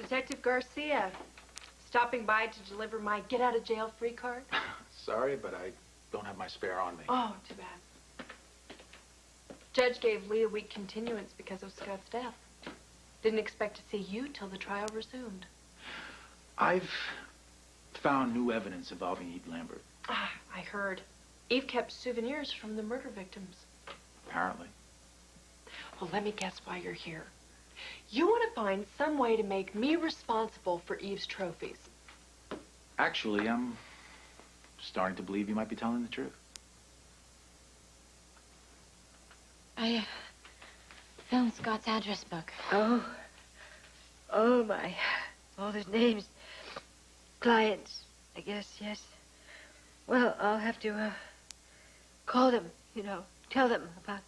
Detective Garcia, stopping by to deliver my get-out-of-jail-free card. Sorry, but I don't have my spare on me. Oh, too bad. Judge gave Lee a week continuance because of Scott's death. Didn't expect to see you till the trial resumed. I've found new evidence involving Eve Lambert. Ah, I heard. Eve kept souvenirs from the murder victims. Apparently. Well, let me guess why you're here. You want to find some way to make me responsible for Eve's trophies. Actually, I'm starting to believe you might be telling the truth. I found Scott's address book. Oh. Oh, my. All his names. Clients, I guess, yes. Well, I'll have to, call them, you know, tell them about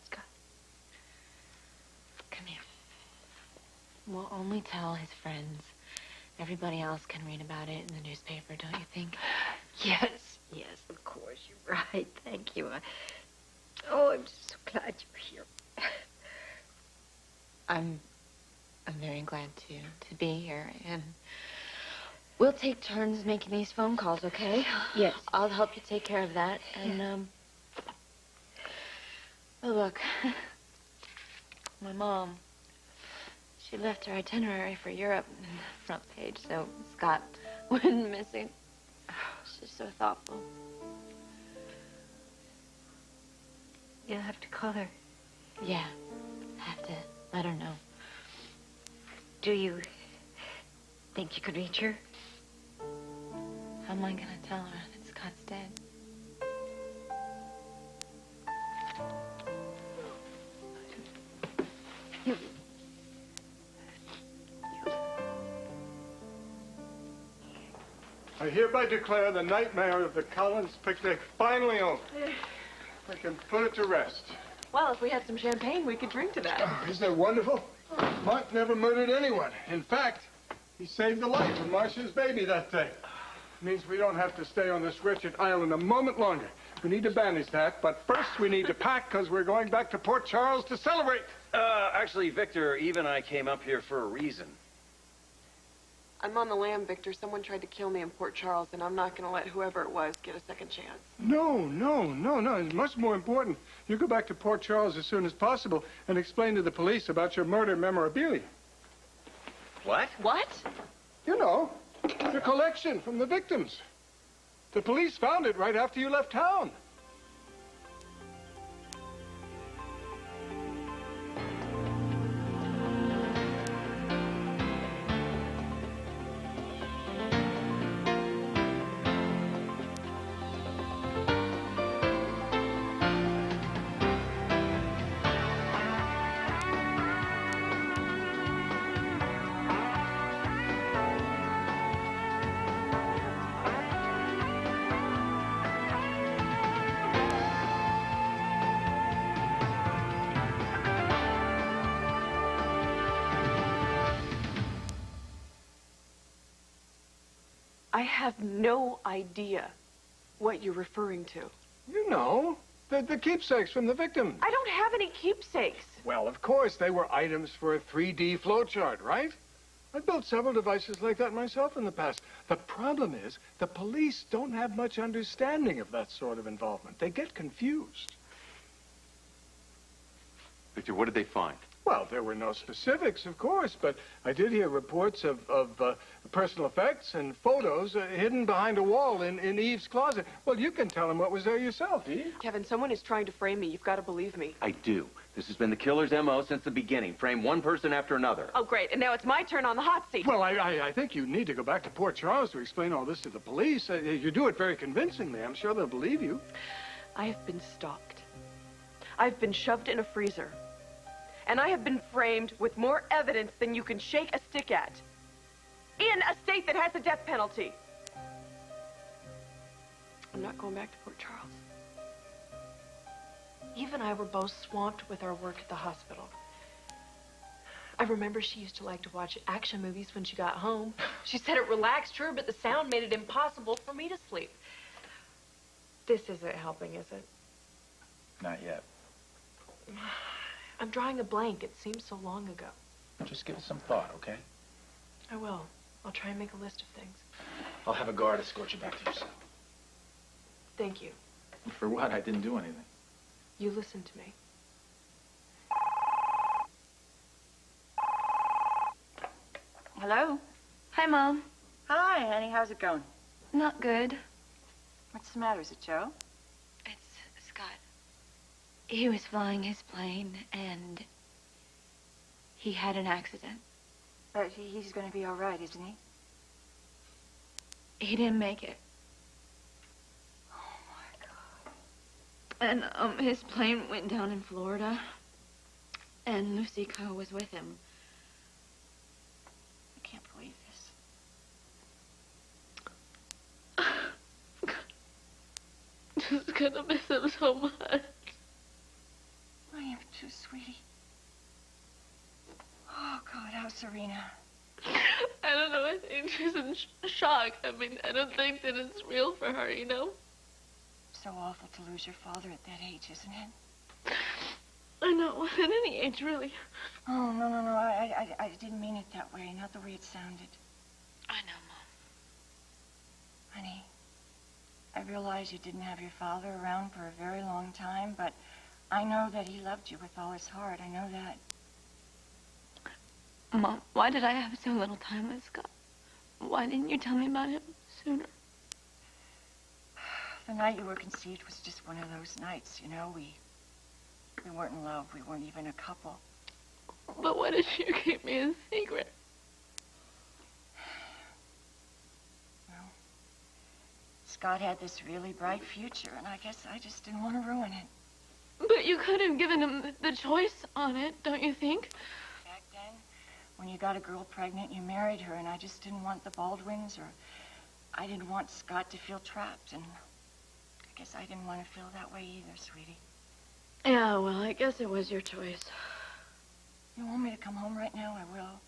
Scott. Come here. We'll only tell his friends. Everybody else can read about it in the newspaper, don't you think? Yes, yes, of course, you're right. Thank you. Oh, I'm so glad you're here. I'm very glad to be here, and we'll take turns making these phone calls, okay? Yes. I'll help you take care of that, and, oh, look. My mom, she left her itinerary for Europe in the front page, so Scott went missing. She's so thoughtful. You'll have to call her. Yeah, I have to let her know. Do you think you could reach her? How am I gonna tell her that Scott's dead? I hereby declare the nightmare of the Collins picnic finally over. We can put it to rest. Well, if we had some champagne, we could drink to that. Oh, isn't that wonderful? Mark never murdered anyone. In fact, he saved the life of Marcia's baby that day. Means we don't have to stay on this wretched island a moment longer. We need to banish that, but first we need to pack because we're going back to Port Charles to celebrate. Actually, Victor, Eve and I came up here for a reason. I'm on the lam, Victor. Someone tried to kill me in Port Charles, and I'm not going to let whoever it was get a second chance. No. It's much more important. You go back to Port Charles as soon as possible and explain to the police about your murder memorabilia. What? What? You know, the collection from the victims. The police found it right after you left town. I have no idea what you're referring to. You know, the keepsakes from the victims. I don't have any keepsakes. Well, of course, they were items for a 3D flowchart, right? I built several devices like that myself in the past. The problem is, the police don't have much understanding of that sort of involvement. They get confused. Victor, what did they find? Well, there were no specifics, of course, but I did hear reports of personal effects and photos hidden behind a wall in Eve's closet. Well, you can tell them what was there yourself, Eve. Kevin, someone is trying to frame me. You've got to believe me. I do. This has been the killer's M.O. since the beginning. Frame one person after another. Oh, great. And now it's my turn on the hot seat. Well, I think you need to go back to Port Charles to explain all this to the police. You do it very convincingly. I'm sure they'll believe you. I have been stalked. I've been shoved in a freezer. And I have been framed with more evidence than you can shake a stick at. In a state that has a death penalty. I'm not going back to Port Charles. Eve and I were both swamped with our work at the hospital. I remember she used to like to watch action movies when she got home. She said it relaxed her, but the sound made it impossible for me to sleep. This isn't helping, is it? Not yet. I'm drawing a blank. It seems so long ago. Just give it some thought, okay? I will. I'll try and make a list of things. I'll have a guard escort you back to your cell. Thank you. For what? I didn't do anything. You listen to me. Hello? Hi, Mom. Hi, honey. How's it going? Not good. What's the matter? Is it Joe? It's Scott. He was flying his plane, and he had an accident. But he's going to be all right, isn't he? He didn't make it. Oh, my God. And his plane went down in Florida, and Lucy Co. was with him. I can't believe this. Just gonna miss him so much. I am too, sweetie. Oh, God, how's Serena? I don't know. I think she's in shock. I mean, I don't think that it's real for her, you know? So awful to lose your father at that age, isn't it? I know. At any age, really. Oh, no. I didn't mean it that way. Not the way it sounded. I know, Mom. Honey, I realize you didn't have your father around for a very long time, but I know that he loved you with all his heart. I know that. Mom, why did I have so little time with Scott? Why didn't you tell me about him sooner? The night you were conceived was just one of those nights, you know. We weren't in love. We weren't even a couple. But why did you keep me a secret? Well, Scott had this really bright future, and I guess I just didn't want to ruin it. But you could have given him the choice on it, don't you think? Back then, when you got a girl pregnant, you married her, and I just didn't want the Baldwins, or I didn't want Scott to feel trapped, and I guess I didn't want to feel that way either, sweetie. Yeah, well, I guess it was your choice. You want me to come home right now? I will.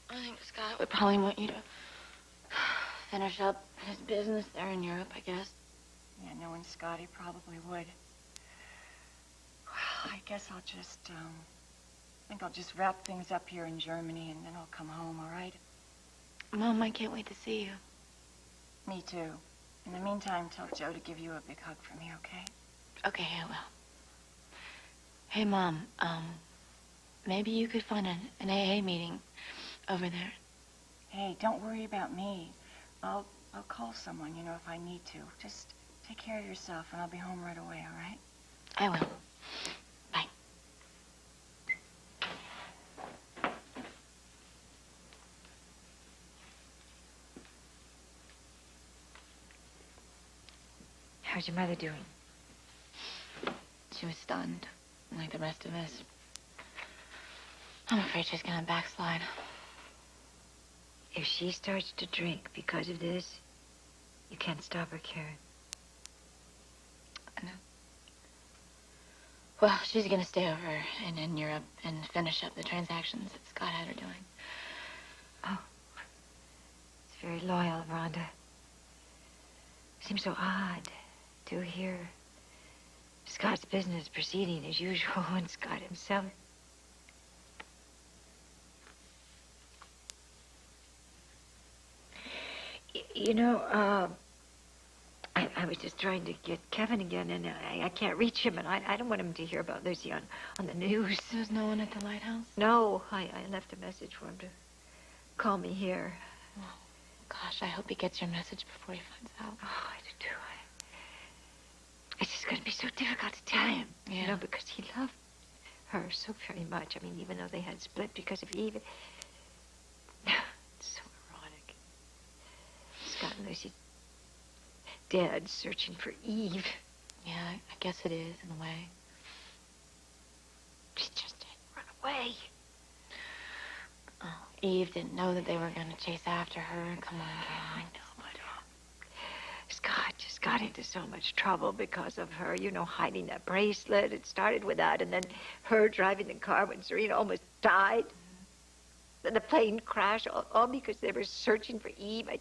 I think Scott would probably want you to finish up his business there in Europe, I guess. Yeah, knowing Scott, he probably would. Well, I guess I'll just, I think I'll just wrap things up here in Germany, and then I'll come home, all right? Mom, I can't wait to see you. Me too. In the meantime, tell Joe to give you a big hug from me, okay? Okay, I will. Hey, Mom, maybe you could find an AA meeting over there. Hey, don't worry about me. I'll call someone, you know, if I need to. Just take care of yourself, and I'll be home right away, all right? I will. Bye. How's your mother doing? She was stunned, like the rest of us. I'm afraid she's gonna backslide. If she starts to drink because of this, you can't stop her, Karen. I know. Well, she's gonna stay over in Europe and finish up the transactions that Scott had her doing. Oh. It's very loyal of Rhonda. Seems so odd to hear Scott's business proceeding as usual and Scott himself. You know, I was just trying to get Kevin again, and I can't reach him, and I don't want him to hear about Lucy on the news. There's no one at the lighthouse? No, I left a message for him to call me here. Oh, gosh, I hope he gets your message before he finds out. Oh, I do too. It's just going to be so difficult to tell him, Yeah. you know, because he loved her so very much. I mean, even though they had split because of Eve, it's so ironic. Scott and Lucy dead, searching for Eve. Yeah, I guess it is, in a way. She just didn't run away. Oh, Eve didn't know that they were going to chase after her. Come on, Gail. I know, but Scott just got into so much trouble because of her, you know, hiding that bracelet. It started with that, and then her driving the car when Serena almost died. Then the plane crashed, all because they were searching for Eve. I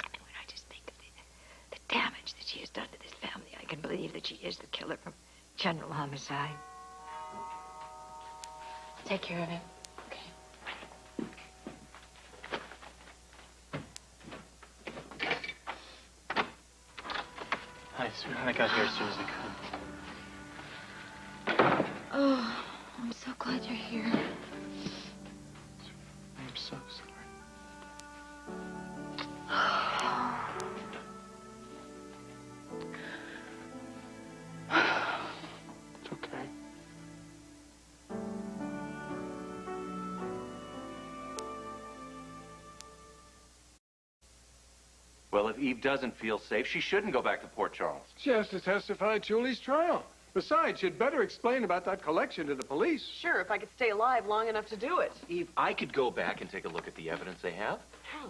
mean, when I just think of the damage that she has done to this family, I can believe that she is the killer from general homicide. take care of him. Okay. Hi, sweetheart. I got here as soon as I could. Oh, I'm so glad you're here. I'm so sorry. It's okay. Well, if Eve doesn't feel safe, she shouldn't go back to Port Charles. She has to testify at Julie's trial. Besides, she'd better explain about that collection to the police. Sure, if I could stay alive long enough to do it. Eve, I could go back and take a look at the evidence they have. How?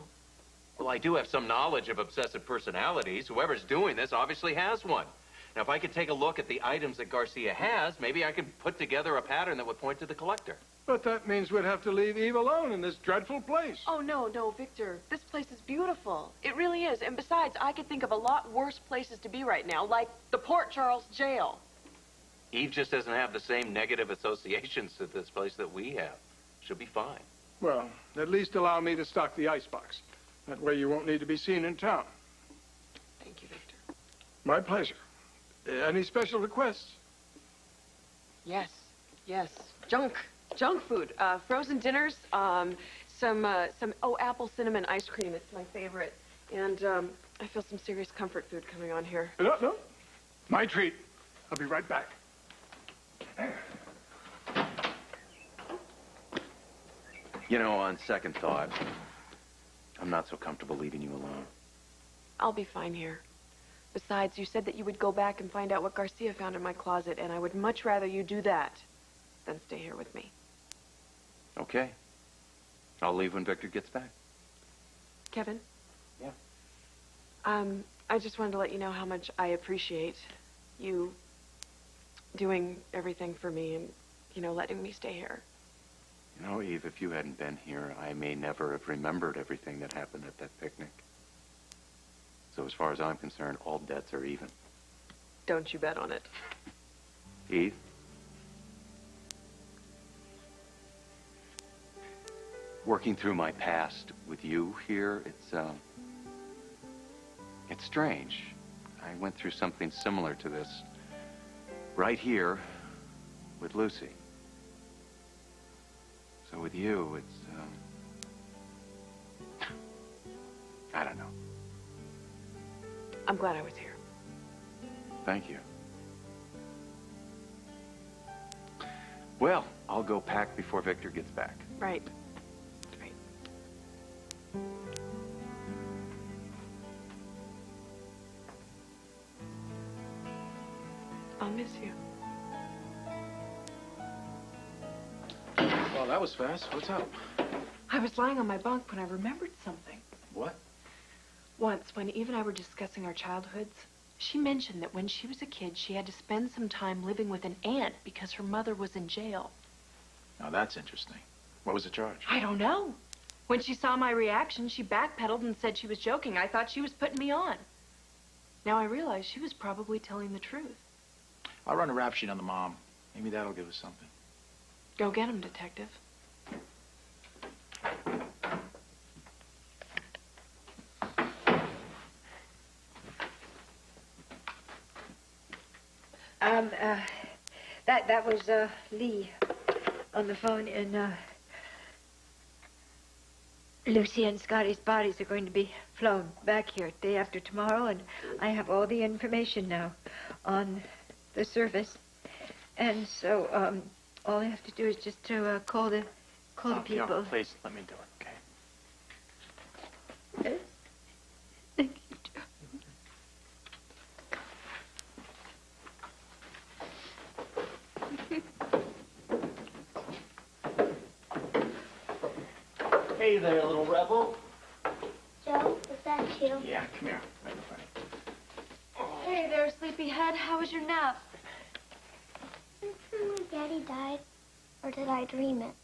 Well, I do have some knowledge of obsessive personalities. Whoever's doing this obviously has one. Now, if I could take a look at the items that Garcia has, maybe I could put together a pattern that would point to the collector. But that means we'd have to leave Eve alone in this dreadful place. Oh, no, Victor. This place is beautiful. It really is. And besides, I could think of a lot worse places to be right now, like the Port Charles jail. Eve just doesn't have the same negative associations to this place that we have. She'll be fine. Well, at least allow me to stock the icebox. That way you won't need to be seen in town. Thank you, Victor. My pleasure. Any special requests? Yes. Junk food. Frozen dinners, some apple cinnamon ice cream. It's my favorite. And I feel some serious comfort food coming on here. No. My treat. I'll be right back. You know, on second thought, I'm not so comfortable leaving you alone. I'll be fine here. Besides, you said that you would go back and find out what Garcia found in my closet, and I would much rather you do that than stay here with me. Okay. I'll leave when Victor gets back. Kevin? Yeah? I just wanted to let you know how much I appreciate you doing everything for me and, letting me stay here. You know, Eve, if you hadn't been here, I may never have remembered everything that happened at that picnic. So as far as I'm concerned, all debts are even. Don't you bet on it. Eve? Working through my past with you here, it's strange. I went through something similar to this right here with Lucy. So with you, it's, I don't know. I'm glad I was here. Thank you. Well, I'll go pack before Victor gets back. Right. I'll miss you. Well, that was fast. What's up? I was lying on my bunk when I remembered something. What? Once, when Eve and I were discussing our childhoods, she mentioned that when she was a kid, she had to spend some time living with an aunt because her mother was in jail. Now, that's interesting. What was the charge? I don't know. When she saw my reaction, she backpedaled and said she was joking. I thought she was putting me on. Now I realize she was probably telling the truth. I'll run a rap sheet on the mom. Maybe that'll give us something. Go get him, detective. That was Lee on the phone, and Lucy and Scotty's bodies are going to be flown back here day after tomorrow, and I have all the information now on the service, and so all I have to do is just to call the people. Yeah, please let me do it, okay? Yes. Thank you, Joe. Hey there, little rebel. Joe, is that you? Yeah, come here. Right in front of you. Hey there, sleepyhead. How was your nap? Daddy died, or did I dream it?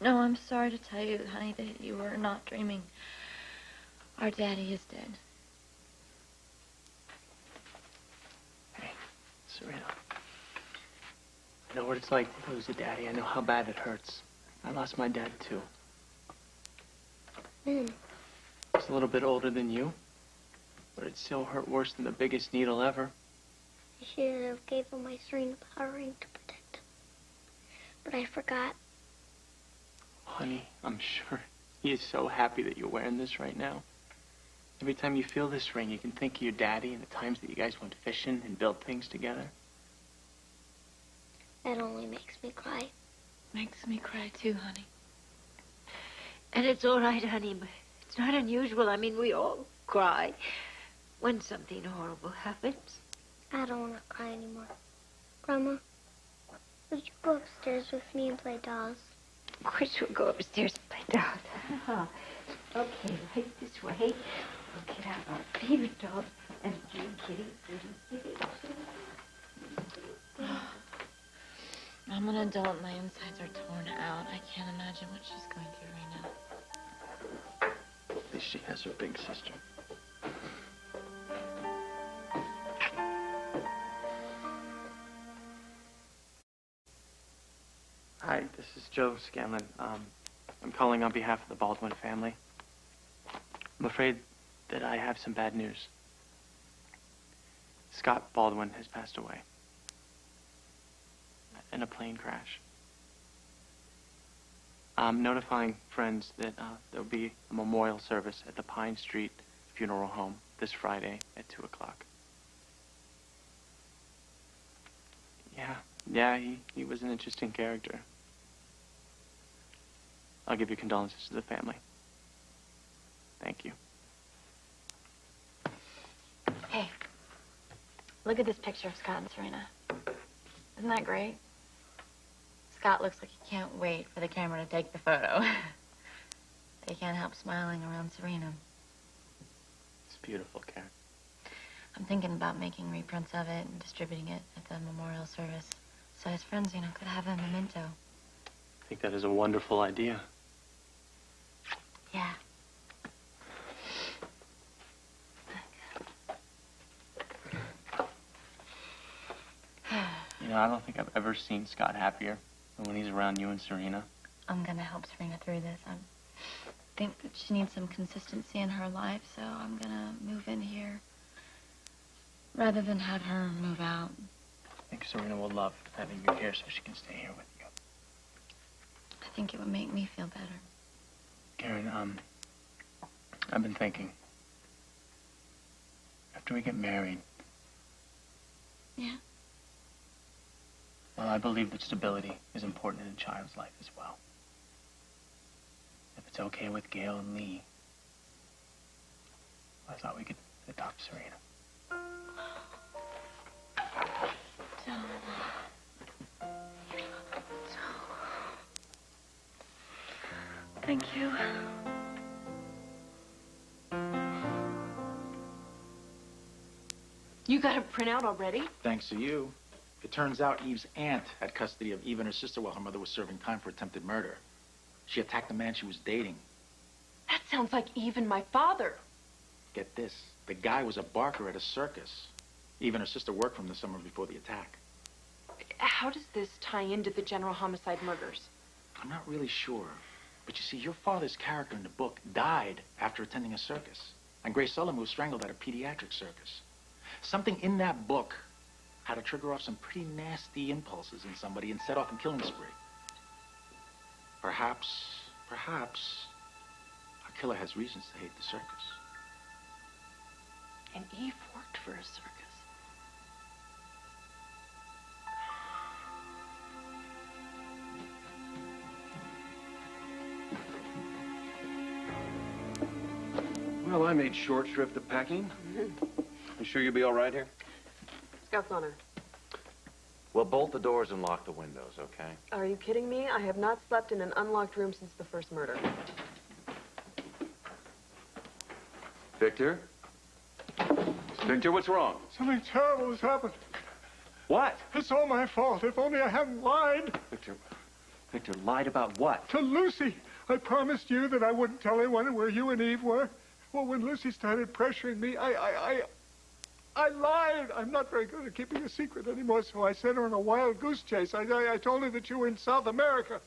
No, I'm sorry to tell you, honey, that you were not dreaming. Our daddy is dead. know what it's like to lose a daddy. I know how bad it hurts. I lost my dad, too. When? He's a little bit older than you, but it still hurt worse than the biggest needle ever. I should have gave him my Serena power ring to protect him. But I forgot. Honey, I'm sure he is so happy that you're wearing this right now. Every time you feel this ring, you can think of your daddy and the times that you guys went fishing and built things together. That only makes me cry. Makes me cry too, honey. And it's all right, honey, but it's not unusual. I mean, we all cry when something horrible happens. I don't want to cry anymore. Grandma, would you go upstairs with me and play dolls? Of course we'll go upstairs and play dolls. Okay, right this way. We'll get out our favorite dolls and kitty, kitty. I'm an adult. My insides are torn out. I can't imagine what she's going through right now. At least she has her big sister. Hi, this is Joe Scanlon. I'm calling on behalf of the Baldwin family. I'm afraid that I have some bad news. Scott Baldwin has passed away in a plane crash. I'm notifying friends that there'll be a memorial service at the Pine Street Funeral Home this Friday at 2 o'clock. Yeah, he was an interesting character. I'll give your condolences to the family. Thank you. Hey, look at this picture of Scott and Serena. Isn't that great? Scott looks like he can't wait for the camera to take the photo. He can't help smiling around Serena. It's beautiful, Karen. I'm thinking about making reprints of it and distributing it at the memorial service so his friends, could have a memento. I think that is a wonderful idea. Yeah. I don't think I've ever seen Scott happier than when he's around you and Serena. I'm gonna help Serena through this. I think that she needs some consistency in her life, so I'm gonna move in here rather than have her move out. I think Serena will love having you here so she can stay here with you. I think it would make me feel better. Karen, I've been thinking. After we get married... Yeah? Well, I believe that stability is important in a child's life as well. If it's okay with Gail and Lee, I thought we could adopt Serena. Thank you. You got a printout already? Thanks to you. It turns out Eve's aunt had custody of Eve and her sister while her mother was serving time for attempted murder. She attacked the man she was dating. That sounds like Eve and my father. Get this, the guy was a barker at a circus. Eve and her sister worked for him the summer before the attack. How does this tie into the general homicide murders? I'm not really sure. But you see, your father's character in the book died after attending a circus. And Grace Sullivan was strangled at a pediatric circus. Something in that book had to trigger off some pretty nasty impulses in somebody and set off a killing spree. Perhaps, our killer has reasons to hate the circus. And Eve worked for a circus. Well, I made short shrift of packing. You sure you'll be all right here? Scout's honor. Well, bolt the doors and lock the windows, okay? Are you kidding me? I have not slept in an unlocked room since the first murder. Victor? Victor, what's wrong? Something terrible has happened. What? It's all my fault. If only I hadn't lied. Victor lied about what? To Lucy. I promised you that I wouldn't tell anyone where you and Eve were. Well, when Lucy started pressuring me, I I lied. I'm not very good at keeping a secret anymore, so I sent her on a wild goose chase. I told her that you were in South America.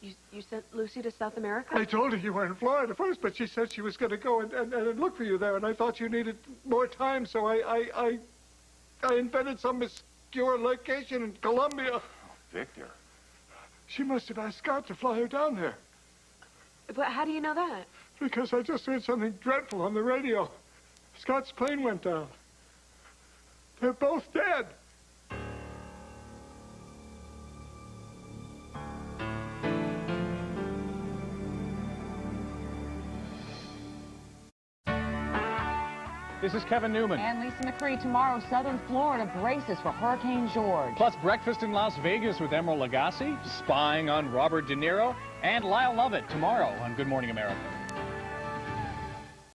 You sent Lucy to South America? I told her you were in Florida first, but she said she was going to go and look for you there, and I thought you needed more time, so I invented some obscure location in Colombia. Oh, Victor. She must have asked Scott to fly her down there. But how do you know that? Because I just heard something dreadful on the radio. Scott's plane went down. They're both dead. This is Kevin Newman. And Lisa McCree. Tomorrow, southern Florida braces for Hurricane George. Plus breakfast in Las Vegas with Emeril Lagasse, spying on Robert De Niro, and Lyle Lovett tomorrow on Good Morning America.